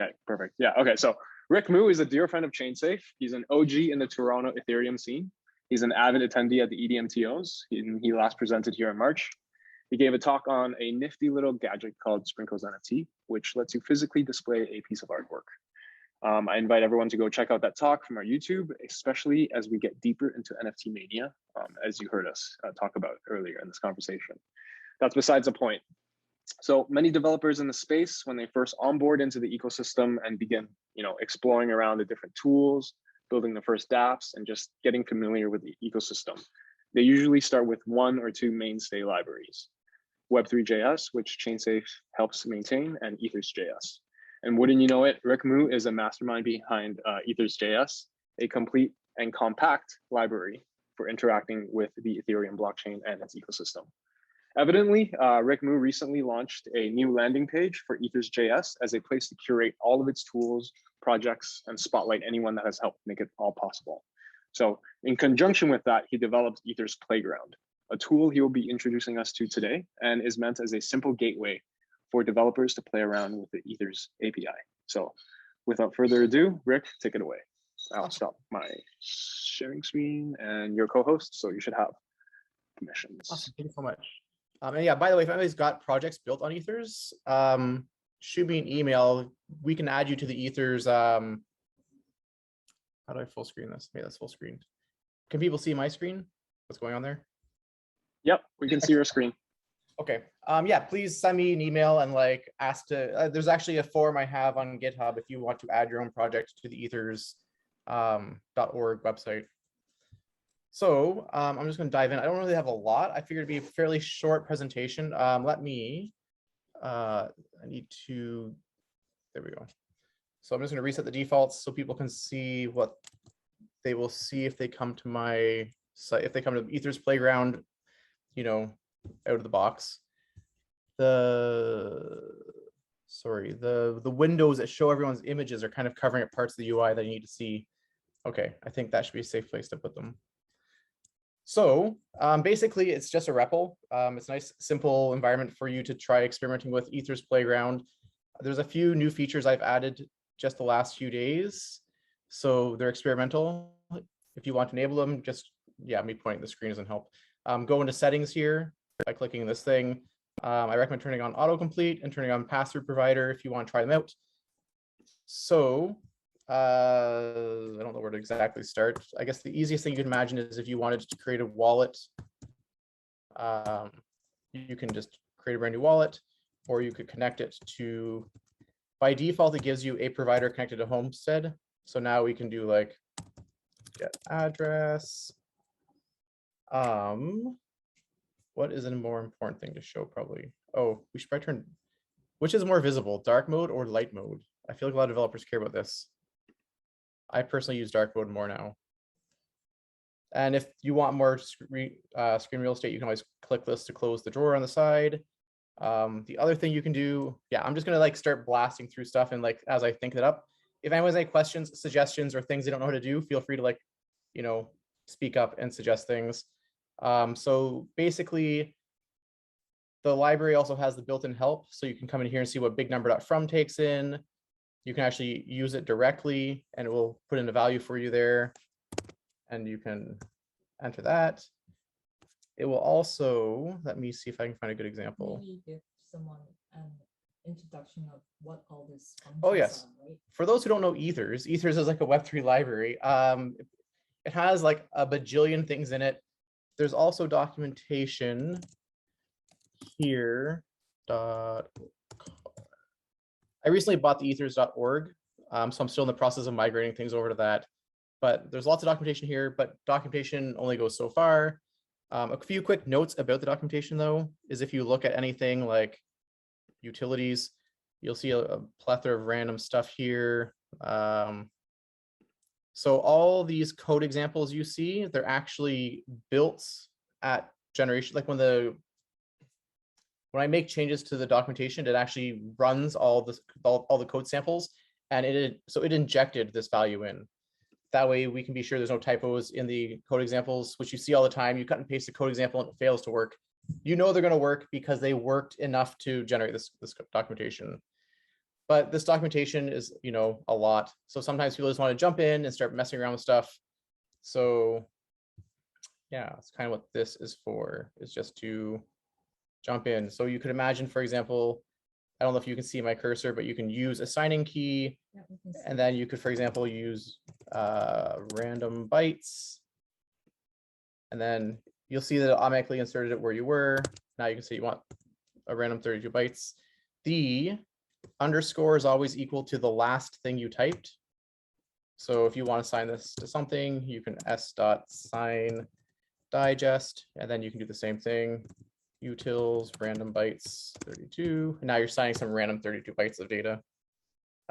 Okay, perfect. Yeah, okay. So Ricmoo is a dear friend of ChainSafe. He's an OG in the Toronto Ethereum scene. He's an avid attendee at the EDMTOs. He last presented here in March. He gave a talk on a nifty little gadget called Sprinkles NFT, which lets you physically display a piece of artwork. I invite everyone to go check out that talk from our YouTube, especially as we get deeper into NFT mania, as you heard us talk about earlier in this conversation. That's besides the point. So many developers in the space, when they first onboard into the ecosystem and begin, exploring around the different tools, building the first dApps, and just getting familiar with the ecosystem, they usually start with one or two mainstay libraries: Web3.js, which ChainSafe helps maintain, and Ethers.js. And wouldn't you know it, Ricmoo is a mastermind behind Ethers.js, a complete and compact library for interacting with the Ethereum blockchain and its ecosystem. Evidently, Ricmoo recently launched a new landing page for Ethers.js as a place to curate all of its tools, projects, and spotlight anyone that has helped make it all possible. So in conjunction with that, he developed Ethers Playground, a tool he will be introducing us to today, and is meant as a simple gateway for developers to play around with the Ethers API. So without further ado, Rick, take it away. I'll stop my sharing screen and your co-host, so you should have permissions. Awesome, thank you so much. And yeah, by the way, if anybody's got projects built on Ethers, shoot me an email. We can add you to the Ethers. How do I full screen this? Maybe that's full screen. Can people see my screen? What's going on there? Yep, we can see your screen. Okay. Yeah, please send me an email and ask to. There's actually a form I have on GitHub if you want to add your own project to the Ethers .org website. So I'm just going to dive in. I don't really have a lot. I figured it'd be a fairly short presentation. I need to, there we go. So I'm just going to reset the defaults so people can see what they will see if they come to my site, if they come to the Ethers Playground, out of the box. The windows that show everyone's images are kind of covering up parts of the UI that you need to see. Okay, I think that should be a safe place to put them. So basically, it's just a REPL. It's a nice, simple environment for you to try experimenting with Ethers Playground. There's a few new features I've added just the last few days. So they're experimental. If you want to enable them, just, me pointing the screen doesn't help. Go into settings here by clicking this thing. I recommend turning on autocomplete and turning on pass-through provider if you want to try them out. So I don't know where to exactly start. I guess the easiest thing you can imagine is if you wanted to create a wallet, you can just create a brand new wallet, or you could connect it to, by default, it gives you a provider connected to Homestead. So now we can do get address. What is a more important thing to show probably? Oh, we should probably turn, which is more visible, dark mode or light mode? I feel like a lot of developers care about this. I personally use dark mode more now. And if you want more screen real estate, you can always click this to close the drawer on the side. The other thing you can do, I'm just gonna start blasting through stuff and as I think it up. If anyone has any questions, suggestions, or things they don't know how to do, feel free to speak up and suggest things. So basically, the library also has the built-in help, so you can come in here and see what bignumber.from takes in. You can actually use it directly, and it will put in a value for you there, and you can enter that. It will also, let me see if I can find a good example. Maybe give someone an introduction of what all this functions Oh, yes. are, right? For those who don't know Ethers is a Web3 library. It has a bajillion things in it. There's also documentation here. I recently bought the ethers.org, so I'm still in the process of migrating things over to that. But there's lots of documentation here, but documentation only goes so far. A few quick notes about the documentation, though, is if you look at anything like utilities, you'll see a plethora of random stuff here. So all these code examples you see, they're actually built at generation, when I make changes to the documentation, it actually runs all the code samples, and it injected this value in. That way we can be sure there's no typos in the code examples, which you see all the time. You cut and paste the code example and it fails to work. You know they're going to work because they worked enough to generate this documentation. but this documentation is, a lot. So sometimes people just want to jump in and start messing around with stuff. So yeah, that's kind of what this is for, is just to jump in. So you could imagine, for example, I don't know if you can see my cursor, but you can use a signing key. Yeah, we can see. And then you could, for example, use random bytes. And then you'll see that it automatically inserted it where you were. Now you can say you want a random 32 bytes. The underscore is always equal to the last thing you typed. So if you want to sign this to something, you can s.sign digest, and then you can do the same thing. Utils random bytes 32. And now you're signing some random 32 bytes of data.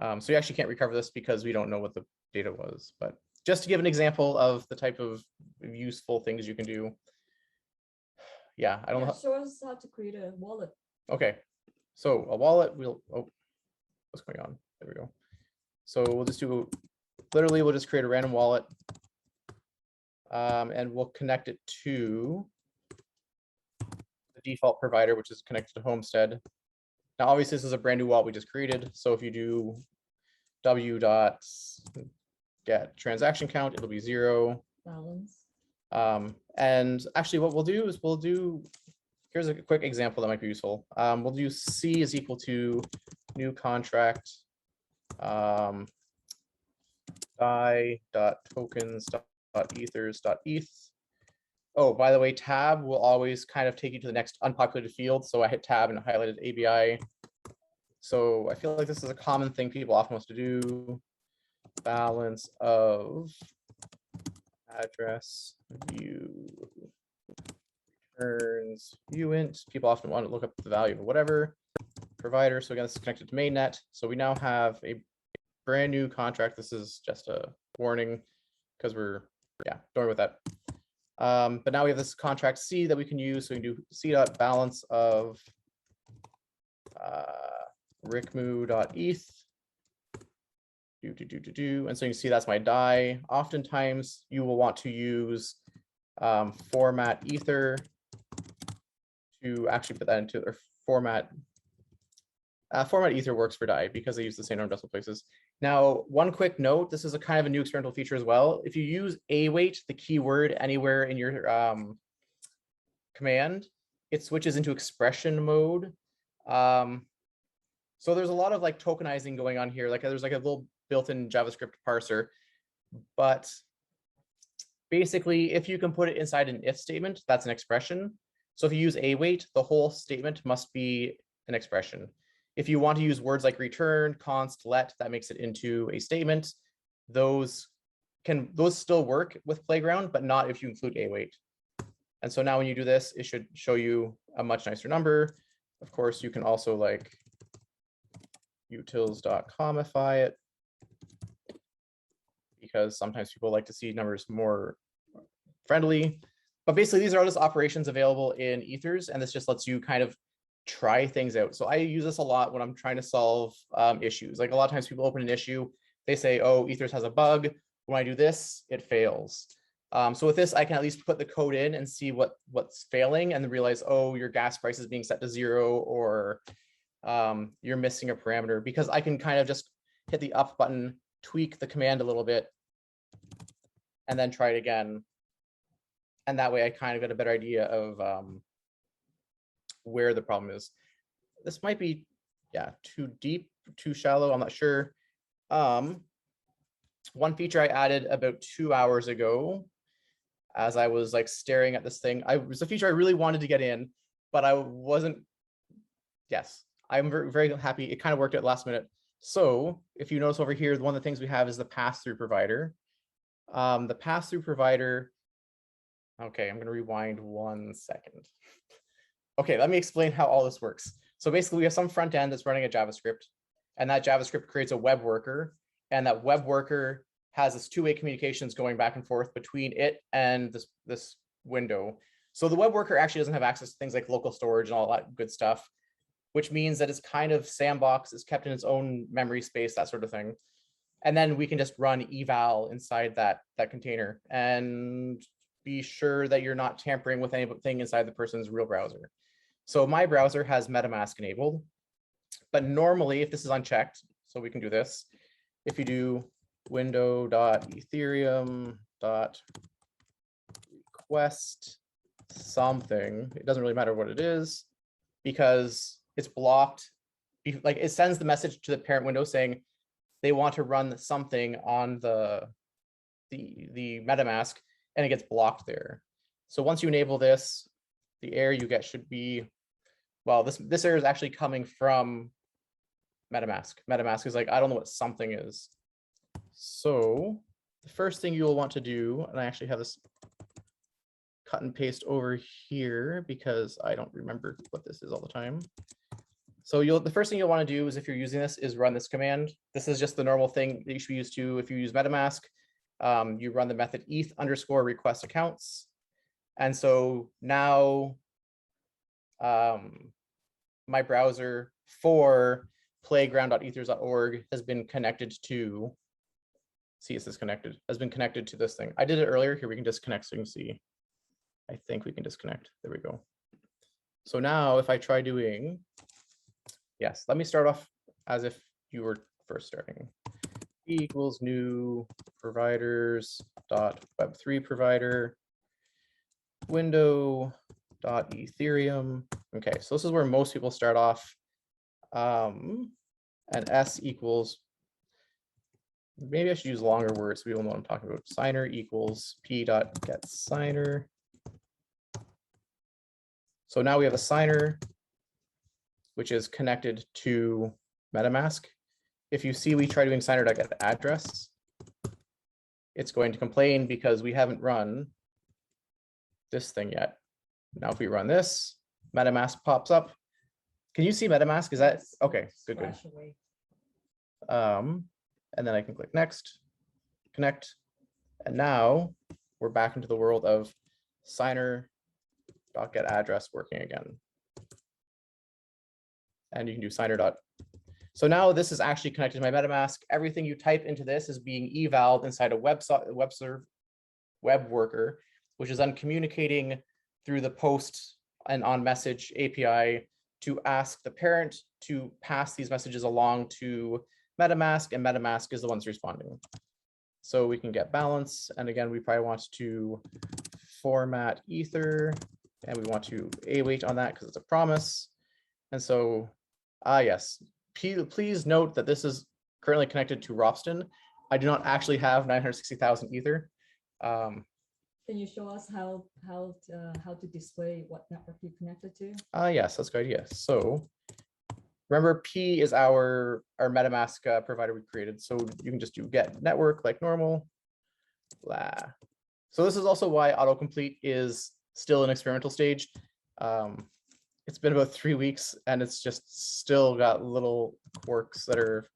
So you actually can't recover this because we don't know what the data was. But just to give an example of the type of useful things you can do. Yeah, I don't know. Show us how to create a wallet. Okay, so a wallet, what's going on? There we go. So we'll just do, literally, we'll just create a random wallet. And we'll connect it to the default provider, which is connected to Homestead. Now, obviously, this is a brand new wallet we just created. So if you do w.get transaction count, it'll be 0. Balance. And actually, what we'll do is here's a quick example that might be useful. We'll do C is equal to new contract die.tokens.ethers.eth. Oh, by the way, tab will always kind of take you to the next unpopulated field. So I hit tab and it highlighted ABI. So I feel like this is a common thing people often want to do. Balance of address view returns uint. People often want to look up the value of whatever provider. So again, this is connected to mainnet. So we now have a brand new contract. This is just a warning because we're, don't worry with that. But now we have this contract C that we can use. So we can do C.balance of Ricmoo.eth. And so you can see that's my die. Oftentimes you will want to use format ether to actually put that into, or format ether works for die because they use the same number of decimal places. Now, one quick note, this is a kind of a new experimental feature as well. If you use await, the keyword, anywhere in your command, it switches into expression mode. So there's a lot of like tokenizing going on here. Like there's like a little built-in JavaScript parser, but basically if you can put it inside an if statement, that's an expression. So if you use await, the whole statement must be an expression. If you want to use words like return, const, let, that makes it into a statement. Those still work with Playground, but not if you include await. And so now when you do this, it should show you a much nicer number. Of course, you can also like utils.comify it, because sometimes people like to see numbers more friendly. But basically, these are all just operations available in Ethers, and this just lets you kind of try things out. So I use this a lot when I'm trying to solve issues. Like a lot of times people open an issue, they say, oh, Ethers has a bug. When I do this, it fails. So with this, I can at least put the code in and see what's failing and then realize, oh, your gas price is being set to 0, or you're missing a parameter, because I can kind of just hit the up button, tweak the command a little bit, and then try it again. And that way I kind of get a better idea of where the problem is. This might be, too deep, too shallow, I'm not sure. One feature I added about 2 hours ago, as I was like staring at this thing, it was a feature I really wanted to get in, but I wasn't, I'm very, very happy. It kind of worked at last minute. So if you notice over here, one of the things we have is the pass-through provider. The pass-through provider, okay, I'm gonna rewind 1 second. Okay, let me explain how all this works. So basically we have some front end that's running a JavaScript, and that JavaScript creates a web worker, and that web worker has this two-way communications going back and forth between it and this window. So the web worker actually doesn't have access to things like local storage and all that good stuff, which means that it's kind of sandbox, is kept in its own memory space, that sort of thing. And then we can just run eval inside that container and be sure that you're not tampering with anything inside the person's real browser. So my browser has Metamask enabled. But normally, if this is unchecked, so we can do this, if you do window.ethereum.request something, it doesn't really matter what it is because it's blocked. Like it sends the message to the parent window saying they want to run something on the MetaMask, and it gets blocked there. So once you enable this, the error you get should be, well, this error is actually coming from MetaMask. MetaMask is like, I don't know what something is. So the first thing you'll want to do, and I actually have this cut and paste over here because I don't remember what this is all the time. So the first thing you'll want to do is, if you're using this, is run this command. This is just the normal thing that you should be used to if you use MetaMask. You run the method eth_request accounts. And so now my browser for playground.ethers.org has been connected to, see, it's disconnected, has been connected to this thing. I did it earlier. Here we can disconnect so you can see. I think we can disconnect. There we go. So now if I try doing, yes, let me start off as if you were first starting. Equals new providers dot web3 provider window dot Ethereum. Okay, so this is where most people start off. And S equals, maybe I should use longer words so people know what I'm talking about. Signer equals p dot get signer. So now we have a signer, which is connected to MetaMask. If you see we try doing signer.get address, it's going to complain because we haven't run this thing yet. Now, if we run this, MetaMask pops up. Can you see MetaMask? Is that okay? Good, good. And then I can click next, connect, and now we're back into the world of signer.get address working again. And you can do signer. So now this is actually connected to my MetaMask. Everything you type into this is being evaled inside a web worker, which is then communicating through the post and on message API to ask the parent to pass these messages along to MetaMask, and MetaMask is the ones responding. So we can get balance. And again, we probably want to format Ether, and we want to await on that because it's a promise. And so, yes, please note that this is currently connected to Ropsten. I do not actually have 960,000 Ether. Can you show us how to display what network you connected to? Yes, that's a good idea. So remember, P is our MetaMask provider we created. So you can just do get network like normal. Blah. So this is also why autocomplete is still in experimental stage. It's been about 3 weeks and it's just still got little quirks that are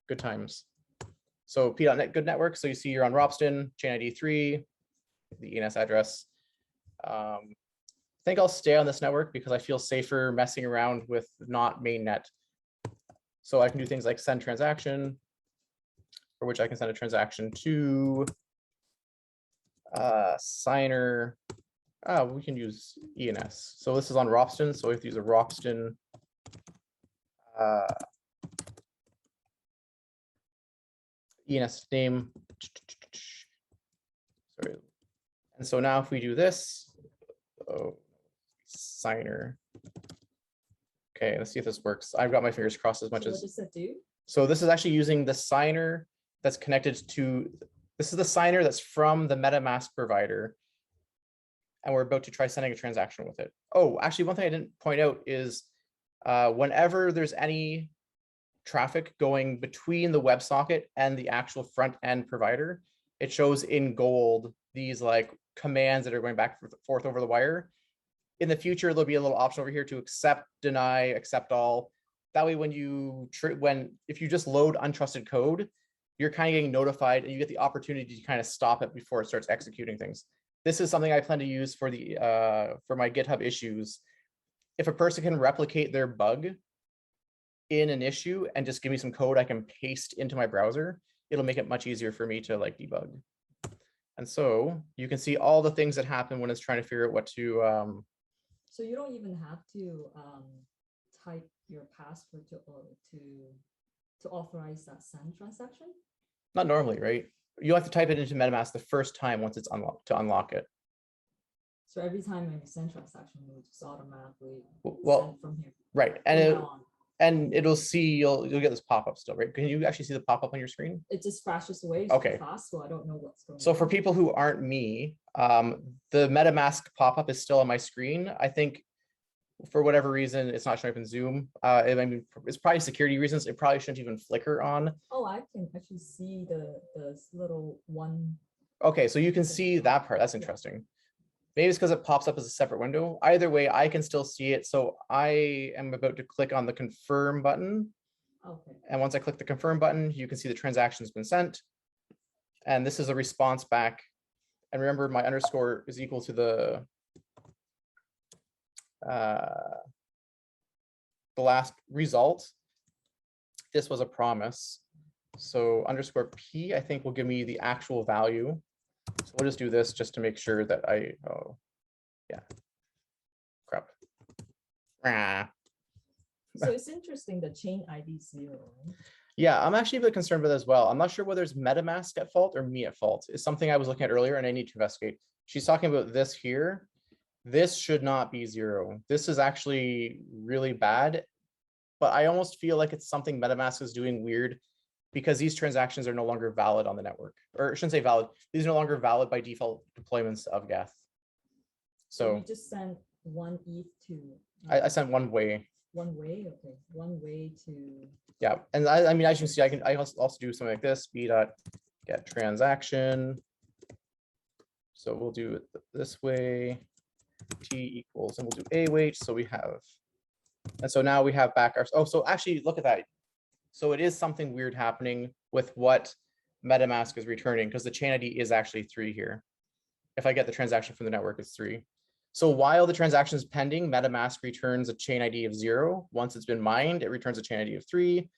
good times. So P.NET good network. So you see you're on Ropsten, chain ID 3, the ENS address. I think I'll stay on this network because I feel safer messing around with not mainnet. So I can do things like send transaction, for which I can send a transaction to signer. We can use ENS. So this is on Ropsten. So we have to use a Ropsten ENS name. Sorry. And so now if we do this, signer. Okay, let's see if this works. I've got my fingers crossed as much as. What does that do? So this is actually using the signer that's connected to, this is the signer that's from the MetaMask provider. And we're about to try sending a transaction with it. Oh, actually, one thing I didn't point out is whenever there's any traffic going between the WebSocket and the actual front end provider, it shows in gold these like commands that are going back and forth over the wire. In the future, there'll be a little option over here to accept, deny, accept all. That way, if you just load untrusted code, you're kind of getting notified and you get the opportunity to kind of stop it before it starts executing things. This is something I plan to use for my GitHub issues. If a person can replicate their bug in an issue and just give me some code I can paste into my browser, it'll make it much easier for me to like debug. And so you can see all the things that happen when it's trying to figure out what to. So you don't even have to type your password to authorize that send transaction? Not normally, right? You have to type it into MetaMask the first time once it's unlocked to unlock it. So every time when you send transaction, it will just automatically Well, send from here. right, and it'll see you'll get this pop up still, right? Can you actually see the pop up on your screen? It just flashes away Okay. fast, so I don't know what's going on. So for people who aren't me, the MetaMask pop up is still on my screen. I think for whatever reason it's not showing up in Zoom. I mean, it's probably security reasons. It probably shouldn't even flicker on. Oh, I can actually see the little one. Okay, so you can see that part. That's interesting. Maybe it's because it pops up as a separate window. Either way, I can still see it. So I am about to click on the confirm button. Okay. And once I click the confirm button, you can see the transaction has been sent. And this is a response back. And remember, my underscore is equal to the last result. This was a promise. So underscore P, I think, will give me the actual value. So we'll just do this just to make sure that oh, yeah, crap. So it's interesting, the chain ID 0. Right? Yeah, I'm actually a bit concerned with it as well. I'm not sure whether it's MetaMask at fault or me at fault. It's something I was looking at earlier and I need to investigate. She's talking about this here. This should not be 0. This is actually really bad, but I almost feel like it's something MetaMask is doing weird because these transactions are no longer valid on the network. Or I shouldn't say valid. These are no longer valid by default deployments of Geth. So you just sent one ETH to. I sent one way. One way, okay. One way to. Yeah, and I mean, as you can see, I also do something like this: b.get transaction. So we'll do it this way. T equals, and we'll do await. So we have, and so now we have back our. Oh, so actually, look at that. So it is something weird happening with what MetaMask is returning because the chain ID is actually 3 here. If I get the transaction from the network, it's 3. So while the transaction is pending, MetaMask returns a chain ID of 0. Once it's been mined, it returns a chain ID of 3.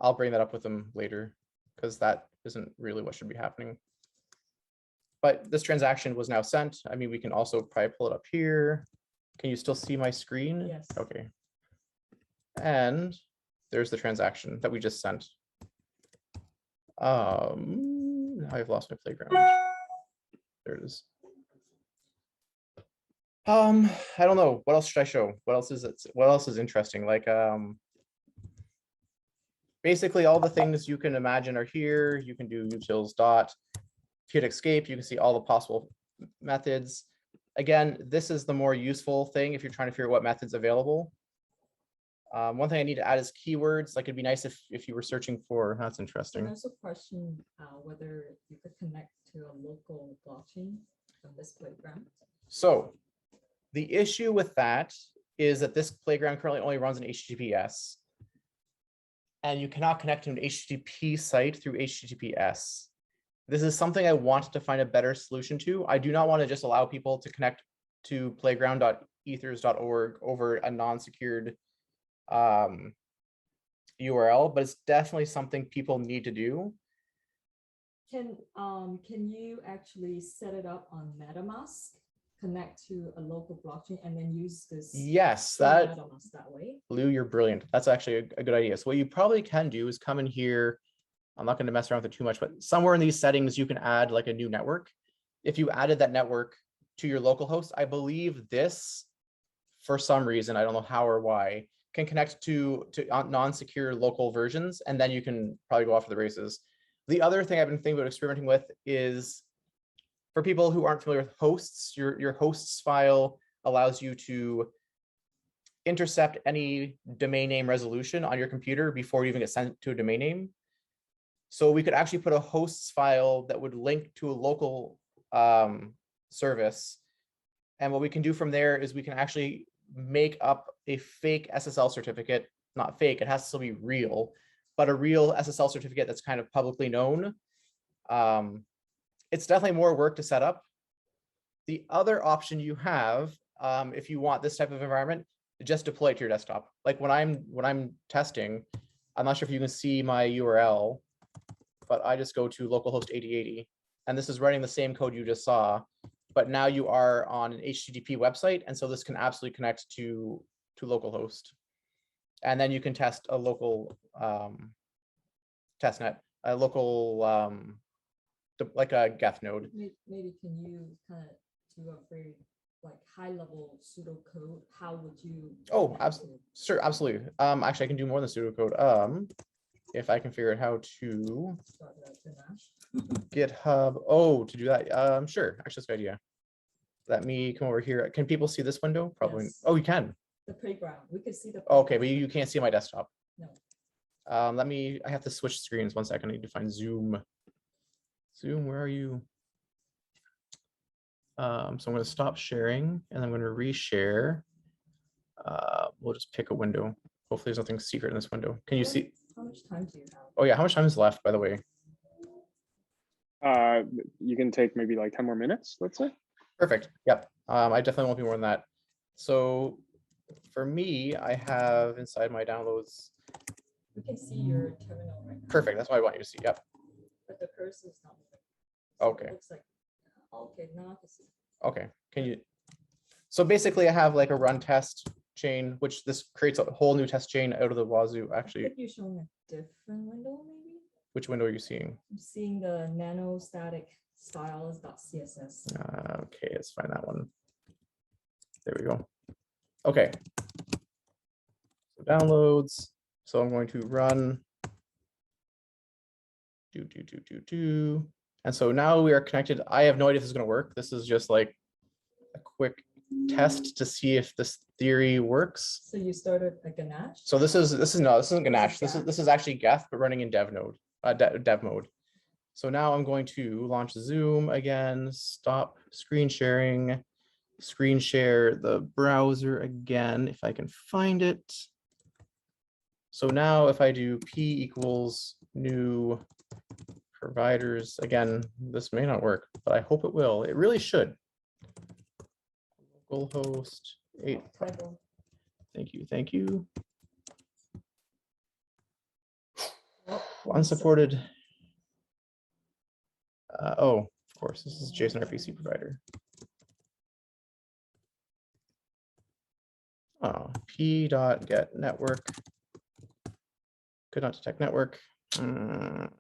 I'll bring that up with them later because that isn't really what should be happening. But this transaction was now sent. I mean, we can also probably pull it up here. Can you still see my screen? Yes. Okay. And there's the transaction that we just sent. I've lost my playground. There it is. I don't know. What else should I show? What else is interesting? Like basically all the things you can imagine are here. You can do utils dot hit escape. You can see all the possible methods. Again, this is the more useful thing if you're trying to figure out what methods available. One thing I need to add is keywords. Like it'd be nice if you were searching for, that's interesting. There's a question whether you could connect to a local blockchain from this playground. So the issue with that is that this playground currently only runs in HTTPS. And you cannot connect to an HTTP site through HTTPS. This is something I want to find a better solution to. I do not want to just allow people to connect to playground.ethers.org over a non-secured URL, but it's definitely something people need to do. Can you actually set it up on Metamask, connect to a local blockchain, and then use this? Yes, Metamask that way. Lou, you're brilliant. That's actually a good idea. So what you probably can do is come in here. I'm not going to mess around with it too much, but somewhere in these settings, you can add like a new network. If you added that network to your local host, I believe this, for some reason, I don't know how or why, can connect to non-secure local versions, and then you can probably go off to the races. The other thing I've been thinking about experimenting with is for people who aren't familiar with hosts, your hosts file allows you to intercept any domain name resolution on your computer before you even get sent to a domain name. So we could actually put a hosts file that would link to a local service. And what we can do from there is we can actually make up a fake SSL certificate, not fake, it has to still be real, but a real SSL certificate that's kind of publicly known. It's definitely more work to set up. The other option you have, if you want this type of environment, just deploy it to your desktop. Like when I'm testing, I'm not sure if you can see my URL, but I just go to localhost 8080, and this is running the same code you just saw, but now you are on an HTTP website, and so this can absolutely connect to localhost. And then you can test a local testnet, a local like a Geth node. Maybe can you kind of do a very like high level pseudocode? How would you? Oh, absolutely. Sure, absolutely. Actually, I can do more than pseudocode. If I can figure out how to GitHub. Oh, to do that. Sure. Actually, that's a good idea. Let me come over here. Can people see this window? Probably. Yes. Oh, you can. The playground. We can see the. Okay, but you can't see my desktop. No. I have to switch screens. 1 second. I need to find Zoom. Zoom, where are you? So I'm going to stop sharing and I'm going to reshare. We'll just pick a window. Hopefully there's nothing secret in this window. Can you see? How much time do you have? Oh yeah, how much time is left, by the way? You can take maybe like 10 more minutes, let's say. Perfect. Yep. I definitely won't be more than that. So for me, I have inside my downloads. We can see your terminal right now. Perfect. That's what I want you to see. Yep. But the cursor is not moving. So Okay. It looks like, okay, now I can see. Okay. Can you? So basically, I have like a run test chain, which this creates a whole new test chain out of the wazoo. Actually, I think you're showing a different window, maybe. which window are you seeing? I'm seeing the nanostatic styles.css. Okay, let's find that one. There we go. Okay. So downloads. So I'm going to run. And so now we are connected. I have no idea if this is going to work. This is just like a quick test to see if this theory works. So you started a Ganache? So this isn't Ganache. This is actually Geth, but running in dev mode. So now I'm going to launch Zoom again, stop screen sharing, screen share the browser again, if I can find it. So now if I do p equals new providers, again, this may not work, but I hope it will. It really should. Localhost 8. Thank you, thank you. Unsupported. Oh, of course, this is JSON RPC provider. Oh, p.get network. Could not detect network. I'm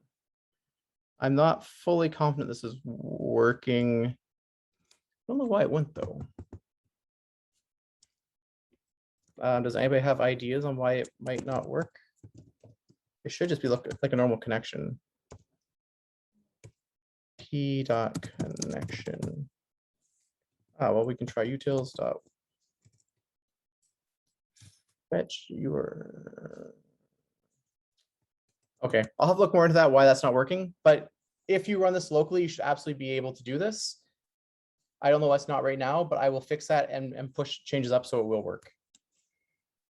not fully confident this is working. I don't know why it went though. Does anybody have ideas on why it might not work? It should just be like a normal connection. P.connection. Well, we can try utils. Fetch your. Okay, I'll have to look more into that, why that's not working. But if you run this locally, you should absolutely be able to do this. I don't know why it's not right now, but I will fix that and push changes up so it will work.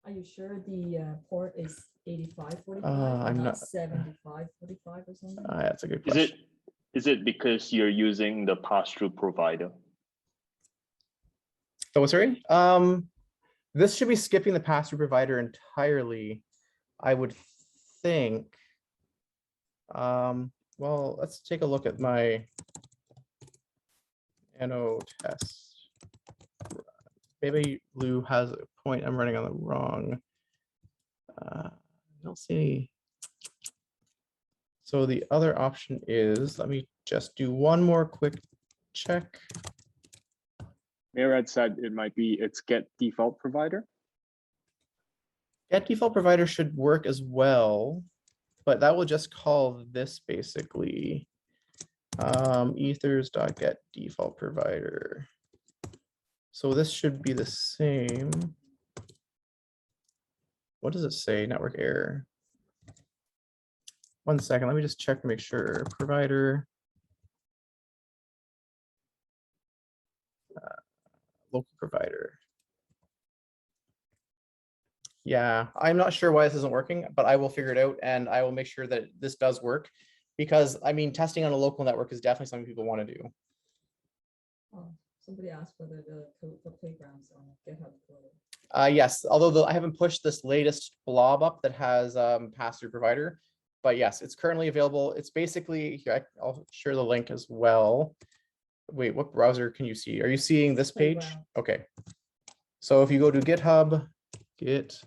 Are you sure the port is 8545 I'm not 7545 or something? That's a good question. Is it because you're using the pass-through provider? Oh, sorry. This should be skipping the pass-through provider entirely, I would think. Well, let's take a look at my nano test. Maybe Lou has a point. I'm running on the wrong. I don't see any. So the other option is, let me just do one more quick check. Mirad said it might be its get default provider. Get default provider should work as well, but that will just call this basically ethers.get default provider. So this should be the same. What does it say? Network error. 1 second, let me just check to make sure. Provider. Local provider. Yeah, I'm not sure why this isn't working, but I will figure it out and I will make sure that this does work, because I mean, testing on a local network is definitely something people want to do. Oh, somebody asked whether the code for playgrounds on GitHub. Yes, although I haven't pushed this latest blob up that has pass-through provider, but yes, it's currently available. It's basically here. I'll share the link as well. Wait, what browser can you see? Are you seeing this page? Playground. Okay. So if you go to GitHub, GitHub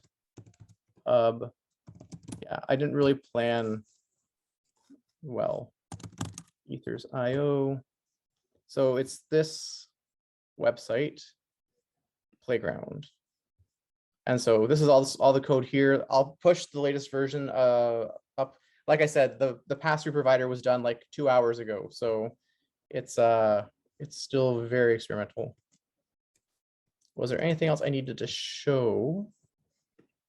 Yeah, I didn't really plan well. Ethers.io. So it's this website, Playground. And so this is all the code here. I'll push the latest version up. Like I said, the pass-through provider was done like 2 hours ago. So it's still very experimental. Was there anything else I needed to show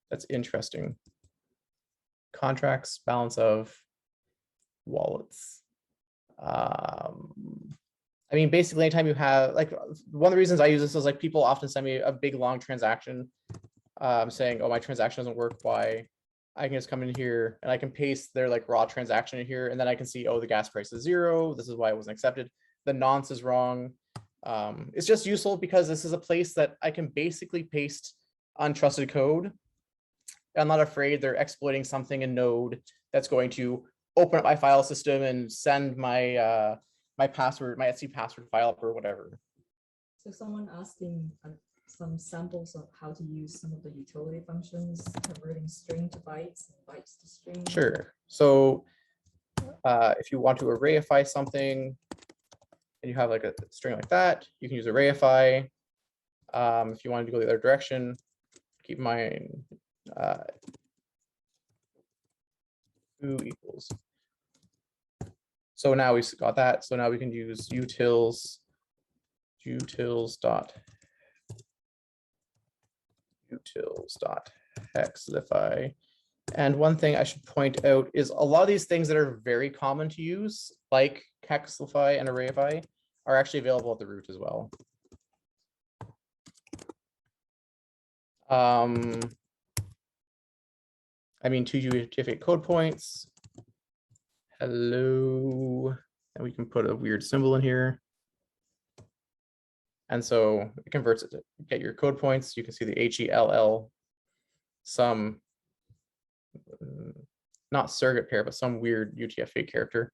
that's interesting? Contracts, balance of, wallets. I mean, basically, anytime you have, like, one of the reasons I use this is like people often send me a big long transaction saying, oh, my transaction doesn't work. Why? I can just come in here and I can paste their like raw transaction in here, and then I can see, oh, the gas price is 0. This is why it wasn't accepted. The nonce is wrong. It's just useful because this is a place that I can basically paste untrusted code. I'm not afraid they're exploiting something in Node that's going to open up my file system and send my my password, my Etsy password file up or whatever. So someone asking some samples of how to use some of the utility functions, converting string to bytes, and bytes to string. Sure. So if you want to arrayify something and you have like a string like that, you can use arrayify. If you want to go the other direction, keep in mind foo equals. So now we've got that. So now we can use utils dot hexlify. And one thing I should point out is a lot of these things that are very common to use, like hexlify and arrayify, are actually available at the root as well. I mean, 2 UTF-8 code points. Hello. And we can put a weird symbol in here. And so it converts it to get your code points. You can see the HELL, some, not surrogate pair, but some weird UTF-8 character.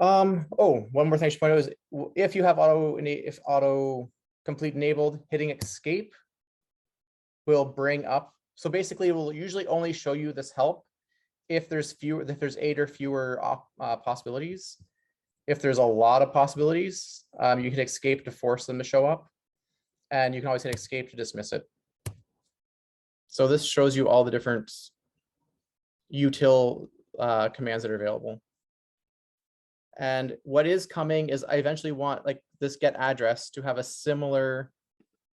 Oh, one more thing I should point out is if you have auto complete enabled, hitting escape will bring up. So basically, it will usually only show you this help if there's 8 or fewer possibilities. If there's a lot of possibilities, you can escape to force them to show up, and you can always hit escape to dismiss it. So this shows you all the different util commands that are available. And what is coming is I eventually want like this get address to have a similar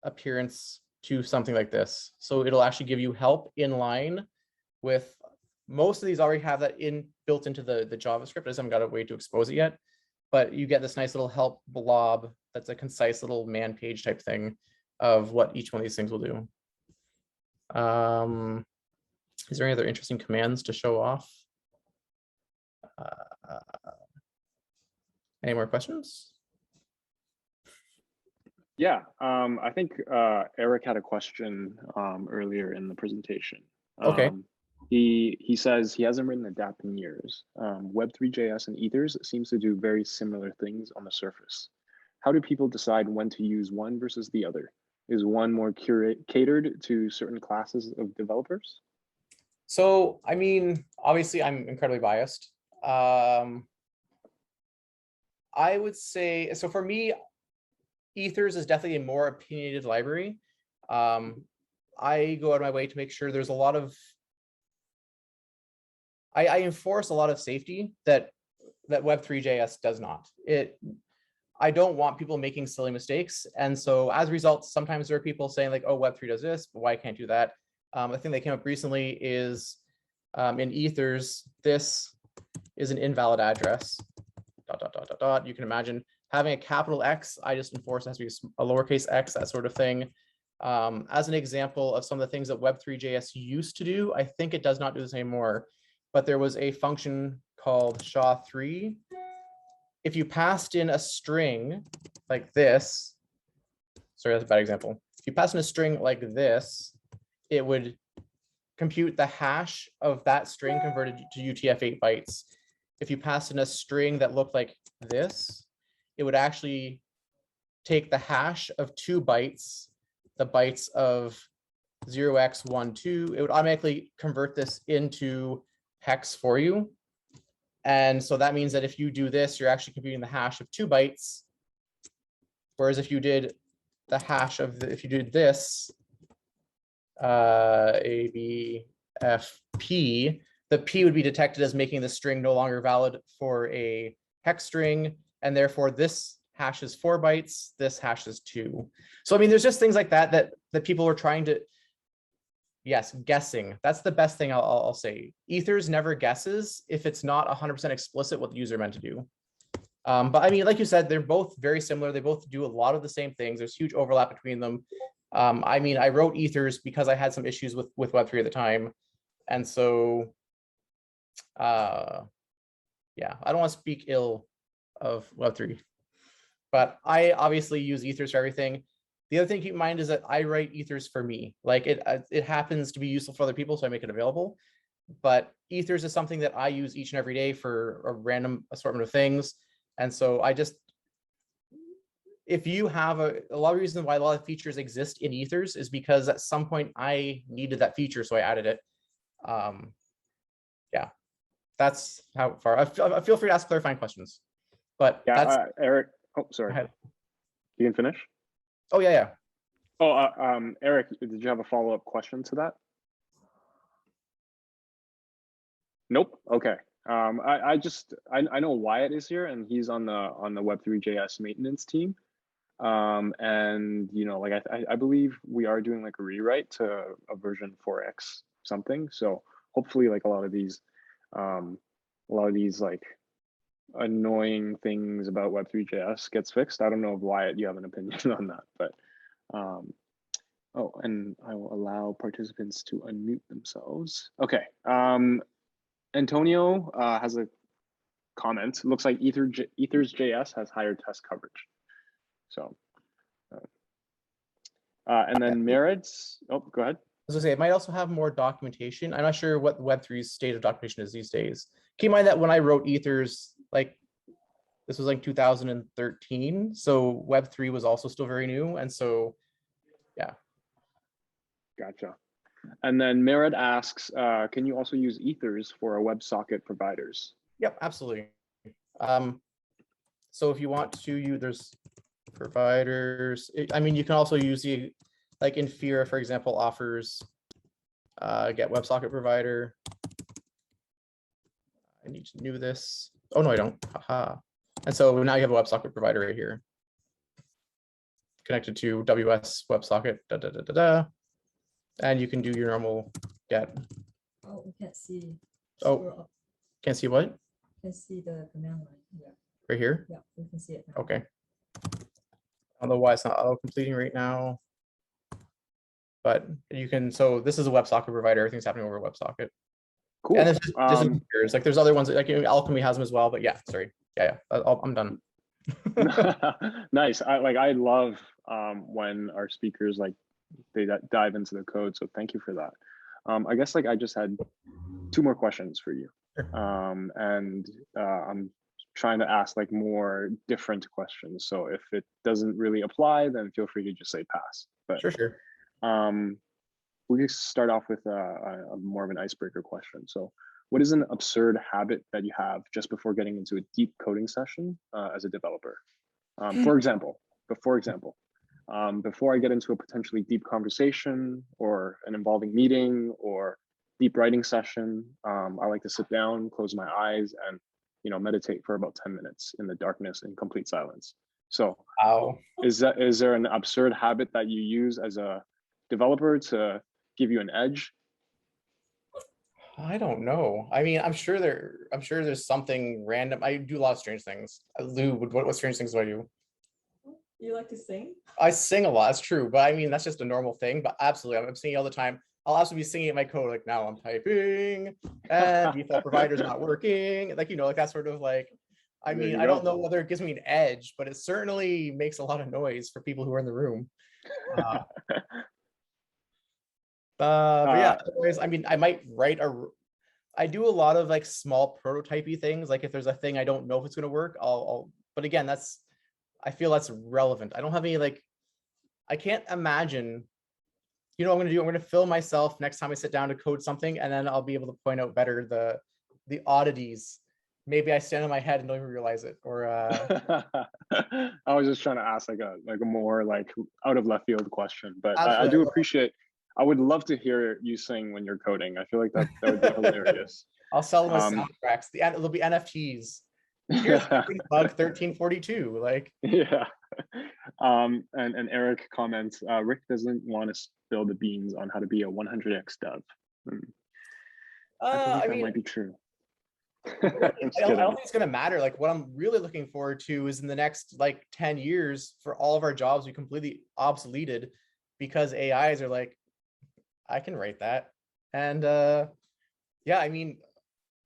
appearance to something like this. So it'll actually give you help in line with, most of these already have that built into the JavaScript. I just haven't got a way to expose it yet, but you get this nice little help blob that's a concise little man page type thing of what each one of these things will do. Is there any other interesting commands to show off? Any more questions? Yeah, I think Eric had a question earlier in the presentation. Okay. He says he hasn't written a dApp in years. Web3.js and Ethers seems to do very similar things on the surface. How do people decide when to use one versus the other? Is one more catered to certain classes of developers? So, I mean, obviously I'm incredibly biased. I would say, so for me, Ethers is definitely a more opinionated library. I go out of my way to make sure there's a lot of, I enforce a lot of safety that Web3.js does not. I don't want people making silly mistakes. And so as a result, sometimes there are people saying like, oh, Web3 does this, but why can't do that? I think that came up recently is in Ethers, this is an invalid address, ... You can imagine having a capital X, I just enforce it has to be a lowercase x, that sort of thing. As an example of some of the things that Web3.js used to do, I think it does not do this anymore, but there was a function called SHA-3. If you passed in a string like this, sorry, that's a bad example. If you pass in a string like this, it would compute the hash of that string converted to UTF-8 bytes. If you passed in a string that looked like this, it would actually take the hash of 2 bytes, the bytes of 0x12, it would automatically convert this into hex for you. And so that means that if you do this, you're actually computing the hash of 2 bytes. Whereas if you did the hash of if you did this, A, B, F, P, the P would be detected as making the string no longer valid for a hex string. And therefore this hash is 4 bytes, this hash is 2. So, I mean, there's just things like that that people are trying to, yes, guessing. That's the best thing I'll say. Ethers never guesses if it's not 100% explicit what the user meant to do. But I mean, like you said, they're both very similar. They both do a lot of the same things. There's huge overlap between them. I mean, I wrote Ethers because I had some issues with Web3 at the time. And so, yeah, I don't want to speak ill of Web3, but I obviously use Ethers for everything. The other thing to keep in mind is that I write Ethers for me. Like it happens to be useful for other people, so I make it available. But Ethers is something that I use each and every day for a random assortment of things. And so I just, if you have a lot of reasons why a lot of features exist in Ethers is because at some point I needed that feature, so I added it. Yeah, that's how far. I feel free to ask clarifying questions. But Yeah, that's Eric. Oh, sorry. You can finish. Oh yeah. Oh, Eric, did you have a follow-up question to that? Nope. Okay. I know Wyatt is here, and he's on the Web3.js maintenance team. And you know, like I believe we are doing like a rewrite to a version 4x something. So hopefully, like a lot of these like annoying things about Web3.js gets fixed. I don't know if Wyatt, you have an opinion on that, but oh, and I will allow participants to unmute themselves. Okay. Antonio has a comment. It looks like Ethers.js has higher test coverage. So, and then Merits. Oh, go ahead. I was gonna say it might also have more documentation. I'm not sure what Web3's state of documentation is these days. Keep in mind that when I wrote Ethers, like this was like 2013, so Web3 was also still very new, and so yeah. Gotcha. And then Merit asks, can you also use Ethers for a WebSocket providers? Yep, absolutely. So if you want to use, there's providers. I mean, you can also use the, like Infera, for example, offers get WebSocket provider. I need to do this. Oh no, I don't. Haha. And so now you have a WebSocket provider right here, connected to WS WebSocket. And you can do your normal get. Oh, we can't see. Oh, can't see what? Can see the command line. Yeah. Right here? Yeah, we can see it now. Okay. I don't know why it's not auto completing right now. But you can, so this is a WebSocket provider. Everything's happening over WebSocket. Cool. And there's like there's other ones like Alchemy has them as well. But yeah, sorry. Yeah. I'm done. Nice. I love when our speakers like they dive into the code. So thank you for that. I guess like I just had 2 more questions for you. And I'm trying to ask like more different questions. So if it doesn't really apply, then feel free to just say pass. But Sure. We can start off with a more of an icebreaker question. So what is an absurd habit that you have just before getting into a deep coding session as a developer? For example, before I get into a potentially deep conversation or an involving meeting or deep writing session, I like to sit down, close my eyes, and meditate for about 10 minutes in the darkness in complete silence. So Wow. Is there an absurd habit that you use as a developer to give you an edge? I don't know. I mean, I'm sure there's something random. I do a lot of strange things. Lou, what strange things do I do? You like to sing? I sing a lot, it's true, but I mean, that's just a normal thing, but absolutely, I'm singing all the time. I'll also be singing in my code, like now I'm typing and default provider's not working. Like, like that sort of like, I mean, I don't know whether it gives me an edge, but it certainly makes a lot of noise for people who are in the room. But yeah, otherwise, I mean, I might write I do a lot of like small prototypey things. Like if there's a thing I don't know if it's going to work, but again, I feel that's relevant. I don't have any I can't imagine you know what I'm going to do? I'm going to film myself next time I sit down to code something, and then I'll be able to point out better the oddities. Maybe I stand on my head and don't even realize it. Or I was just trying to ask like a more like out of left field question, but I absolutely. do appreciate. I would love to hear you sing when you're coding. I feel like that would be hilarious. I'll sell them as Um, soundtracks. There'll be NFTs. Here's bug 1342. Like, yeah. And Eric comments, Rick doesn't want to spill the beans on how to be a 100x dev. I believe I that mean, might be true. really, I'm just I don't kidding. think it's going to matter. Like, what I'm really looking forward to is in the next like 10 years for all of our jobs be completely obsoleted because AIs are like, I can write that. And yeah, I mean,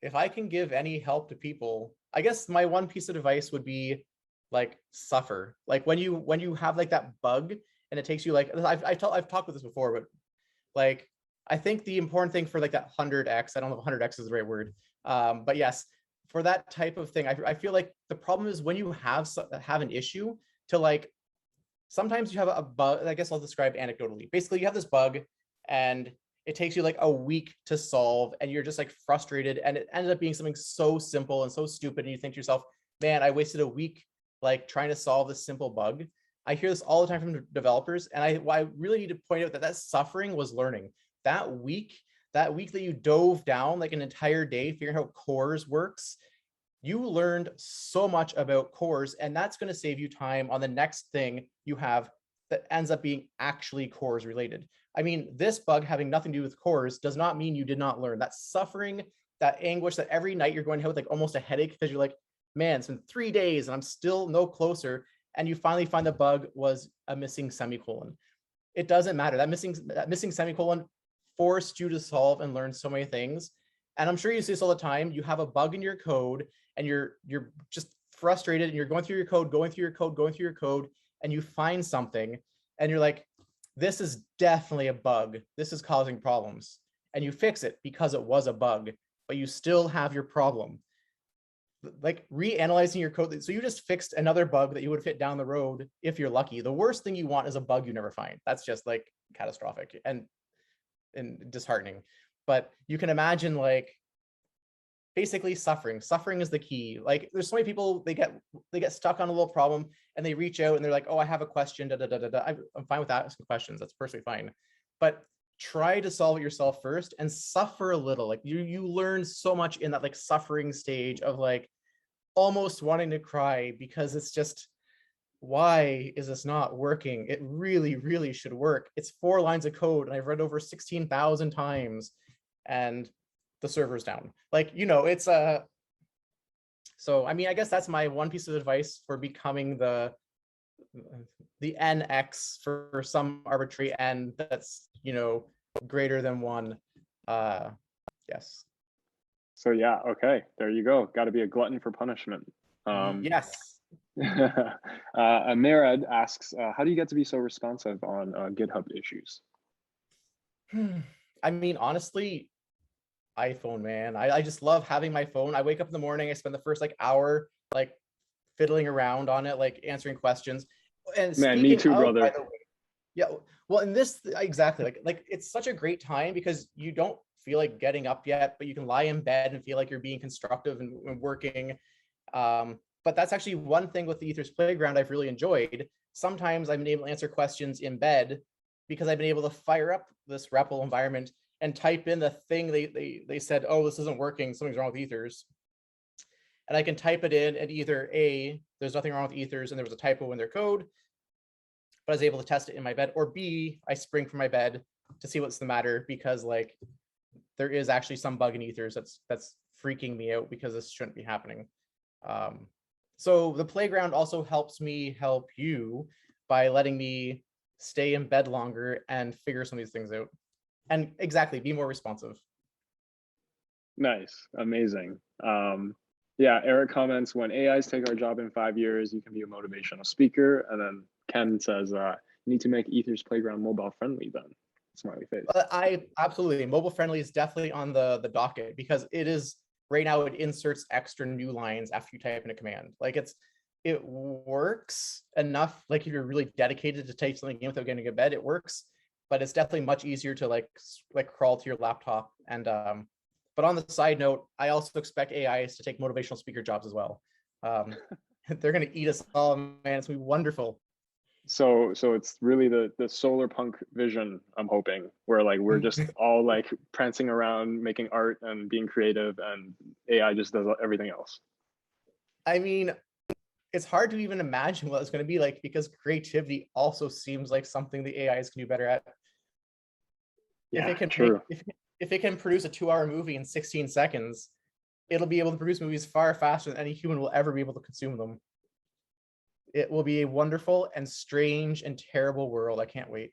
if I can give any help to people, I guess my one piece of advice would be like suffer. Like when you have like that bug and it takes you like I've talked about this before, but like I think the important thing for like that 100x, I don't know if 100x is the right word, but yes, for that type of thing, I feel like the problem is when you have an issue to like, sometimes you have a bug. I guess I'll describe anecdotally. Basically, you have this bug and it takes you like a week to solve and you're just like frustrated, and it ended up being something so simple and so stupid, and you think to yourself, man, I wasted a week like trying to solve this simple bug. I hear this all the time from developers, and I really need to point out that suffering was learning. That week that you dove down like an entire day figuring out how cores works, you learned so much about cores, and that's going to save you time on the next thing you have that ends up being actually cores related. I mean, this bug having nothing to do with cores does not mean you did not learn. That suffering, that anguish that every night you're going to have with like almost a headache because you're like, man, it's been 3 days and I'm still no closer. And you finally find the bug was a missing semicolon. It doesn't matter. That missing semicolon forced you to solve and learn so many things. And I'm sure you see this all the time. You have a bug in your code and you're just frustrated and you're going through your code, and you find something and you're like, this is definitely a bug. This is causing problems. And you fix it because it was a bug, but you still have your problem. Like reanalyzing your code. So you just fixed another bug that you would fit down the road if you're lucky. The worst thing you want is a bug you never find. That's just like catastrophic and disheartening. But you can imagine like basically suffering. Suffering is the key. Like there's so many people, they get stuck on a little problem and they reach out and they're like, oh, I have a question. I'm fine with asking questions. That's perfectly fine. But try to solve it yourself first and suffer a little. Like you learn so much in that like suffering stage of like almost wanting to cry because it's just, why is this not working? It really, really should work. It's 4 lines of code and I've read over 16,000 times and the server's down. Like, you know, it's so I mean, I guess that's my one piece of advice for becoming the NX for some arbitrary n that's, you know, greater than 1. Yes. So yeah, okay, there you go. Got to be a glutton for punishment. Yes. Mirad asks, how do you get to be so responsive on GitHub issues? I mean, honestly, iPhone, man. I just love having my phone. I wake up in the morning, I spend the first like hour like fiddling around on it, like answering questions. And man, me too, brother. By the way, yeah, well, in this exactly like it's such a great time because you don't feel like getting up yet, but you can lie in bed and feel like you're being constructive and working. But that's actually one thing with the Ethers Playground I've really enjoyed. Sometimes I've been able to answer questions in bed because I've been able to fire up this REPL environment and type in the thing they said, oh, this isn't working, something's wrong with Ethers. And I can type it in and either A, there's nothing wrong with Ethers and there was a typo in their code, but I was able to test it in my bed, or B, I spring from my bed to see what's the matter because like there is actually some bug in Ethers that's freaking me out because this shouldn't be happening. So the playground also helps me help you by letting me stay in bed longer and figure some of these things out. And exactly, be more responsive. Nice, amazing. Yeah, Eric comments, when AIs take our job in 5 years, you can be a motivational speaker. And then Ken says, you need to make Ethers Playground mobile friendly then. Smiley face. I absolutely, mobile friendly is definitely on the docket because it is right now. It inserts extra new lines after you type in a command. Like it works enough. Like if you're really dedicated to type something in without getting to bed, it works. but it's definitely much easier to like crawl to your laptop. And but on the side note, I also expect AIs to take motivational speaker jobs as well. They're going to eat us all, man. It's going to be wonderful. So it's really the solar punk vision, I'm hoping, where like we're just all like prancing around making art and being creative, and AI just does everything else. I mean, it's hard to even imagine what it's going to be like, because creativity also seems like something the AIs can do better at. Yeah, if it can true. if it can produce a 2-hour movie in 16 seconds, it'll be able to produce movies far faster than any human will ever be able to consume them. It will be a wonderful and strange and terrible world. I can't wait.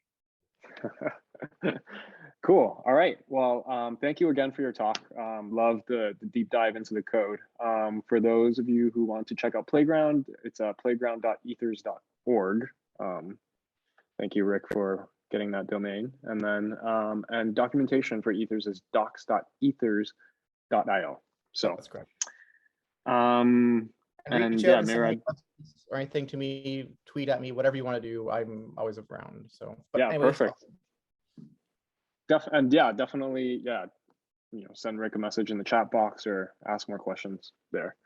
Cool. All right. Well, thank you again for your talk. Love the deep dive into the code. For those of you who want to check out Playground, it's playground.ethers.org. Thank you, Rick, for getting that domain. And then and documentation for Ethers is docs.ethers.io. So that's correct. And yeah, Mira, or anything to me, tweet at me, whatever you want to do. I'm always around. So but yeah, anyways, perfect. And yeah, definitely, yeah, send Rick a message in the chat box or ask more questions there.